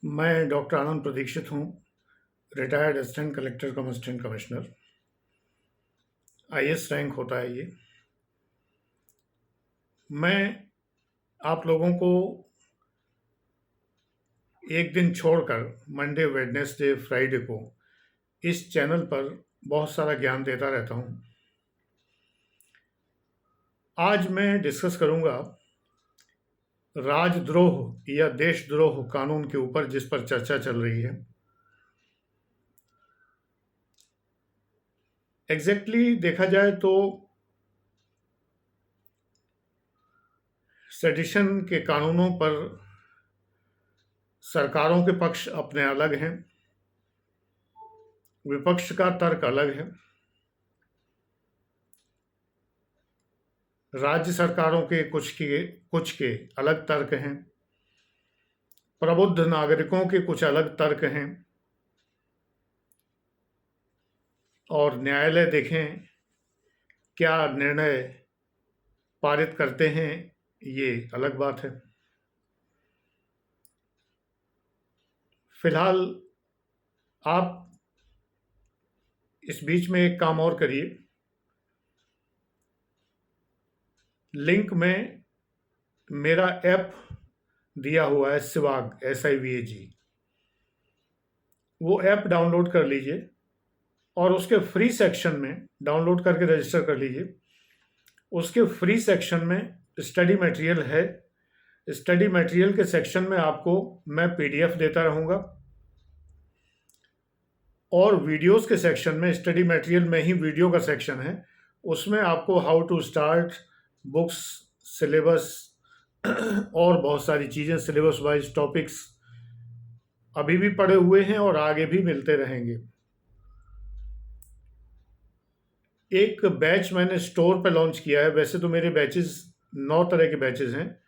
मैं डॉक्टर आनंद प्रदीक्षित हूँ, retired assistant collector कम assistant commissioner. IAS rank होता है ये। मैं आप लोगों को एक दिन छोड़कर मंडे, वेडनेसडे, फ्राइडे को इस चैनल पर बहुत सारा ज्ञान देता रहता हूँ। आज मैं डिस्कस करूँगा राजद्रोह या देशद्रोह कानून के ऊपर, जिस पर चर्चा चल रही है। एग्जैक्टली देखा जाए तो सेडिशन के कानूनों पर सरकारों के पक्ष अपने अलग हैं, विपक्ष का तर्क अलग है। राज्य सरकारों के कुछ के अलग तर्क हैं, प्रबुद्ध नागरिकों के कुछ अलग तर्क हैं, और न्यायालय देखें क्या निर्णय पारित करते हैं, ये अलग बात है। फिलहाल आप इस बीच में एक काम और करिए, लिंक में मेरा ऐप दिया हुआ है, सिवाग, SIVAG। वो ऐप डाउनलोड कर लीजिए और उसके फ्री सेक्शन में डाउनलोड करके रजिस्टर कर लीजिए। उसके फ्री सेक्शन में स्टडी मटेरियल है। स्टडी मटेरियल के सेक्शन में आपको मैं PDF देता रहूँगा, और वीडियोस के सेक्शन में, स्टडी मटेरियल में ही वीडियो का सेक्शन है, उसमें आपको how to start, books, syllabus और बहुत सारी चीज़ें, सिलेबस वाइज टॉपिक्स अभी भी पड़े हुए हैं और आगे भी मिलते रहेंगे। एक बैच मैंने स्टोर पे लॉन्च किया है। वैसे तो मेरे बैचेस 9 तरह के बैचेस हैं।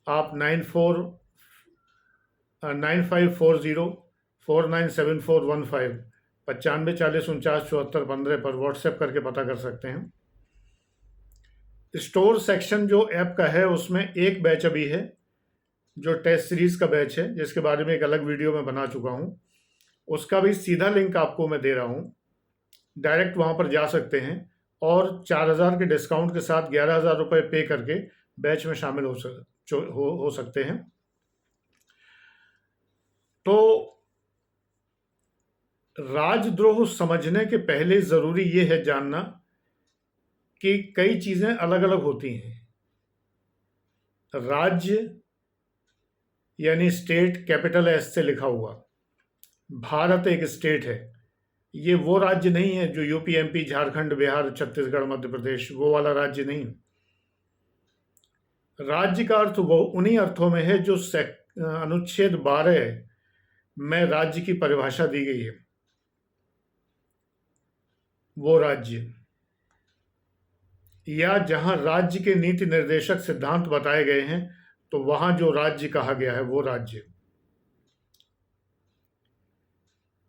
आप 9540497415 9540497415 पर व्हाट्सएप करके पता कर सकते हैं। स्टोर सेक्शन जो ऐप का है, उसमें एक बैच अभी है जो टेस्ट सीरीज का बैच है, जिसके बारे में एक अलग वीडियो में बना चुका हूँ। उसका भी सीधा लिंक आपको मैं दे रहा हूँ, डायरेक्ट वहाँ पर जा सकते हैं और 4000 के डिस्काउंट के साथ 11,000 रुपये पे करके बैच में शामिल हो सकते हैं। तो राजद्रोह समझने के पहले ज़रूरी ये है जानना कि कई चीज़ें अलग अलग होती हैं। राज्य यानी स्टेट, कैपिटल S से लिखा हुआ। भारत एक स्टेट है। ये वो राज्य नहीं है जो UP, MP, झारखंड, बिहार, छत्तीसगढ़, मध्य प्रदेश, वो वाला राज्य नहीं। राज्य का अर्थ वो उन्हीं अर्थों में है जो अनुच्छेद 12 में राज्य की परिभाषा दी गई है। वो राज्य, या जहां राज्य के नीति निर्देशक सिद्धांत बताए गए हैं, तो वहां जो राज्य कहा गया है वो राज्य,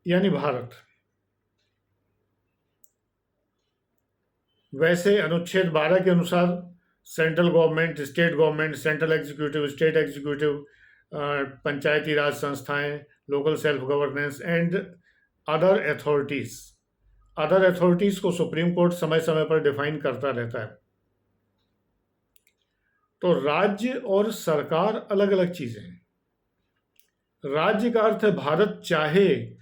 यानी भारत। वैसे अनुच्छेद 12 के अनुसार central government, state government, central executive, state executive, Panchayati Raj संस्थाएं, local self governance and other authorities को सुप्रीम कोर्ट समय समय पर डिफाइन करता रहता है। तो राज्य और सरकार अलग अलग चीजें हैं। राज्य का अर्थ है भारत, चाहे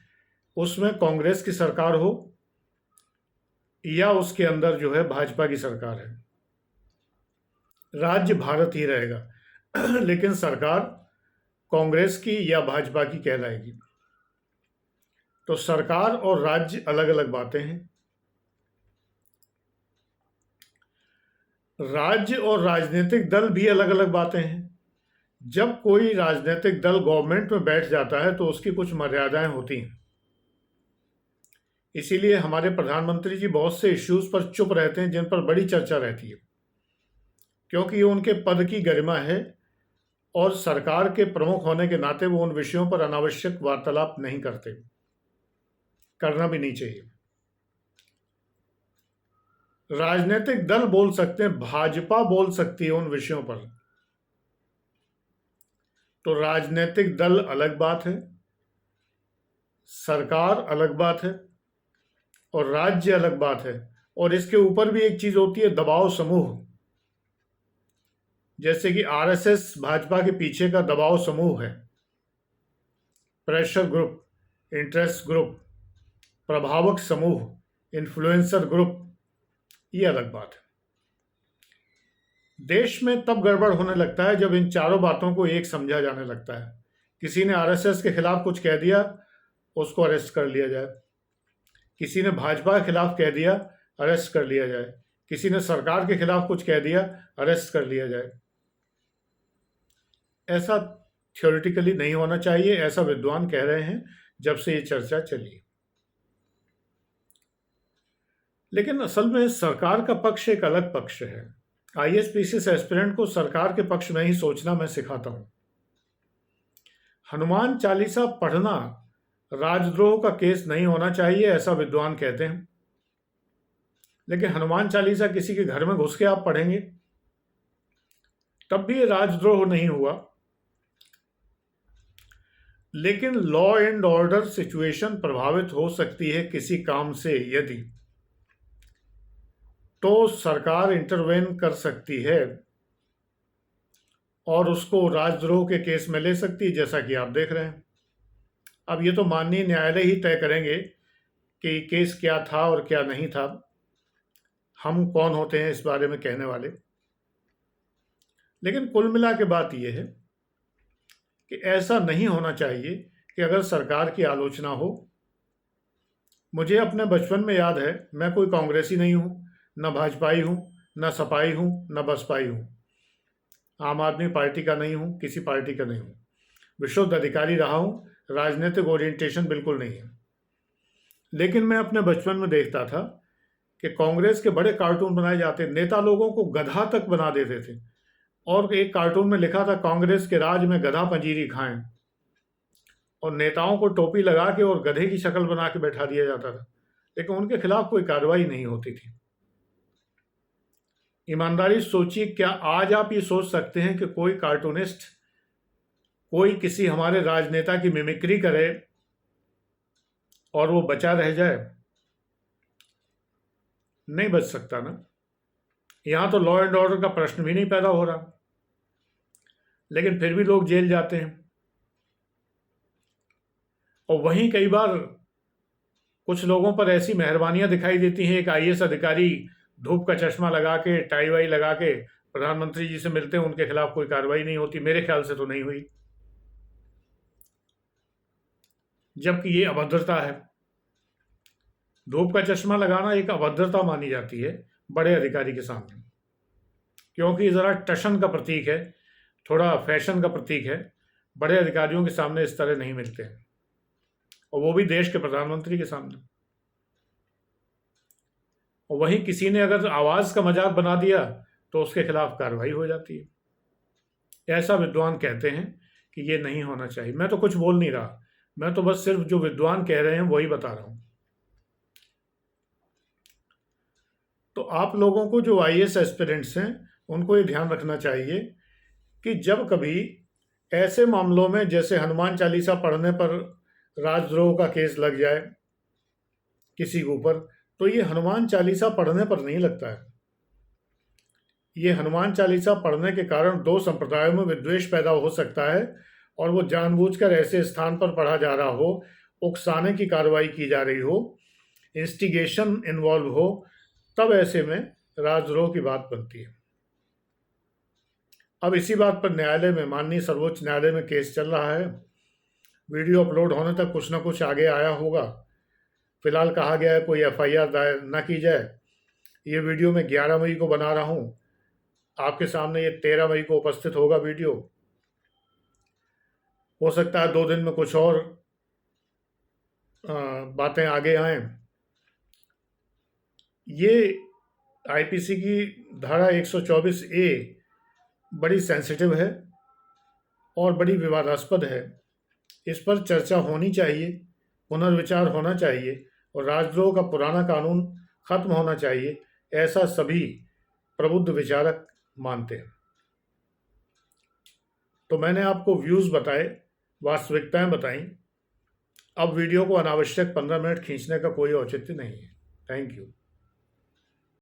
उसमें कांग्रेस की सरकार हो या उसके अंदर जो है भाजपा की सरकार है, राज्य भारत ही रहेगा लेकिन सरकार कांग्रेस की या भाजपा की कहलाएगी। तो सरकार और राज्य अलग अलग बातें हैं। राज्य और राजनीतिक दल भी अलग अलग बातें हैं। जब कोई राजनीतिक दल गवर्नमेंट में बैठ जाता है तो उसकी कुछ मर्यादाएं होती हैं। इसीलिए हमारे प्रधानमंत्री जी बहुत से इश्यूज पर चुप रहते हैं जिन पर बड़ी चर्चा रहती है, क्योंकि ये उनके पद की गरिमा है और सरकार के प्रमुख होने के नाते वो उन विषयों पर अनावश्यक वार्तालाप नहीं करते, करना भी नहीं चाहिए। राजनीतिक दल बोल सकते हैं, भाजपा बोल सकती है उन विषयों पर, तो राजनीतिक दल अलग बात है, सरकार अलग बात है, और राज्य अलग बात है। और इसके ऊपर भी एक चीज होती है, दबाव समूह। जैसे कि आरएसएस भाजपा के पीछे का दबाव समूह है, प्रेशर ग्रुप, इंटरेस्ट ग्रुप, प्रभावक समूह, इन्फ्लुएंसर ग्रुप, ये अलग बात है। देश में तब गड़बड़ होने लगता है जब इन चारों बातों को एक समझा जाने लगता है। किसी ने आरएसएस के खिलाफ कुछ कह दिया, उसको अरेस्ट कर लिया जाए। किसी ने भाजपा के खिलाफ कह दिया, अरेस्ट कर लिया जाए। किसी ने सरकार के खिलाफ कुछ कह दिया, अरेस्ट कर लिया जाए। ऐसा थ्योरेटिकली नहीं होना चाहिए, ऐसा विद्वान कह रहे हैं जब से ये चर्चा चली। लेकिन असल में सरकार का पक्ष एक अलग पक्ष है। आईएएस एस्पिरेंट को सरकार के पक्ष में ही सोचना मैं सिखाता हूं। हनुमान चालीसा पढ़ना राजद्रोह का केस नहीं होना चाहिए, ऐसा विद्वान कहते हैं। लेकिन हनुमान चालीसा किसी के घर में घुस के आप पढ़ेंगे तब भी ये राजद्रोह नहीं हुआ। लेकिन लॉ एंड ऑर्डर सिचुएशन प्रभावित हो सकती है किसी काम से, यदि तो सरकार इंटरवेन कर सकती है और उसको राजद्रोह के केस में ले सकती है, जैसा कि आप देख रहे हैं। अब ये तो माननीय न्यायालय ही तय करेंगे कि केस क्या था और क्या नहीं था। हम कौन होते हैं इस बारे में कहने वाले। लेकिन कुल मिला के बात यह है कि ऐसा नहीं होना चाहिए कि अगर सरकार की आलोचना हो। मुझे अपने बचपन में याद है, मैं कोई कांग्रेसी नहीं हूँ, न भाजपाई हूँ, न सपाई हूँ, न बसपाई हूँ, आम आदमी पार्टी का नहीं हूँ, किसी पार्टी का नहीं हूँ, विशुद्ध अधिकारी रहा हूँ, राजनीतिक ओरिएंटेशन बिल्कुल नहीं है। लेकिन मैं अपने बचपन में देखता था कि कांग्रेस के बड़े कार्टून बनाए जाते, नेता लोगों को गधा तक बना देते थे, और एक कार्टून में लिखा था कांग्रेस के राज में गधा पंजीरी खाएं, और नेताओं को टोपी लगा के और गधे की शक्ल बना के बैठा दिया जाता था, लेकिन उनके खिलाफ कोई कार्रवाई नहीं होती थी। ईमानदारी सोचिए, क्या आज आप ये सोच सकते हैं कि कोई कार्टूनिस्ट कोई किसी हमारे राजनेता की मिमिक्री करे और वो बचा रह जाए? नहीं बच सकता ना। यहां तो लॉ एंड ऑर्डर का प्रश्न भी नहीं पैदा हो रहा, लेकिन फिर भी लोग जेल जाते हैं। और वहीं कई बार कुछ लोगों पर ऐसी मेहरबानियां दिखाई देती हैं। एक आईएएस अधिकारी धूप का चश्मा लगा के, टाई वाई लगा के प्रधानमंत्री जी से मिलते हैं, उनके खिलाफ कोई कार्रवाई नहीं होती। मेरे ख्याल से तो नहीं हुई, जबकि ये अभद्रता है। धूप का चश्मा लगाना एक अभद्रता मानी जाती है बड़े अधिकारी के सामने, क्योंकि ये जरा टशन का प्रतीक है, थोड़ा फैशन का प्रतीक है। बड़े अधिकारियों के सामने इस तरह नहीं मिलते हैं, और वो भी देश के प्रधानमंत्री के सामने। और वहीं किसी ने अगर आवाज का मजाक बना दिया तो उसके खिलाफ कार्रवाई हो जाती है। ऐसा विद्वान कहते हैं कि ये नहीं होना चाहिए। मैं तो कुछ बोल नहीं रहा, मैं तो बस सिर्फ जो विद्वान कह रहे हैं वही बता रहा हूं। तो आप लोगों को जो आईएएस एस्पिरेंट्स हैं उनको ये ध्यान रखना चाहिए कि जब कभी ऐसे मामलों में, जैसे हनुमान चालीसा पढ़ने पर राजद्रोह का केस लग जाए किसी के ऊपर, तो ये हनुमान चालीसा पढ़ने पर नहीं लगता है। ये हनुमान चालीसा पढ़ने के कारण दो संप्रदायों में विद्वेष पैदा हो सकता है, और वो जानबूझकर ऐसे स्थान पर पढ़ा जा रहा हो, उकसाने की कार्रवाई की जा रही हो, इंस्टिगेशन इन्वॉल्व हो, तब ऐसे में राजद्रोह की बात बनती है। अब इसी बात पर न्यायालय में, माननीय सर्वोच्च न्यायालय में केस चल रहा है। वीडियो अपलोड होने तक कुछ ना कुछ आगे आया होगा। फिलहाल कहा गया है कोई एफआईआर दायर न की जाए। ये वीडियो मैं 11 मई को बना रहा हूँ, आपके सामने ये 13 मई को उपस्थित होगा वीडियो। हो सकता है 2 दिन में कुछ और बातें आगे आएं। ये आईपीसी की धारा 124A बड़ी सेंसिटिव है और बड़ी विवादास्पद है। इस पर चर्चा होनी चाहिए, पुनर्विचार होना चाहिए, और राजद्रोह का पुराना कानून खत्म होना चाहिए, ऐसा सभी प्रबुद्ध विचारक मानते हैं। तो मैंने आपको व्यूज़ बताए, वास्तविकताएं बताई। अब वीडियो को अनावश्यक 15 मिनट खींचने का कोई औचित्य नहीं है। Thank you.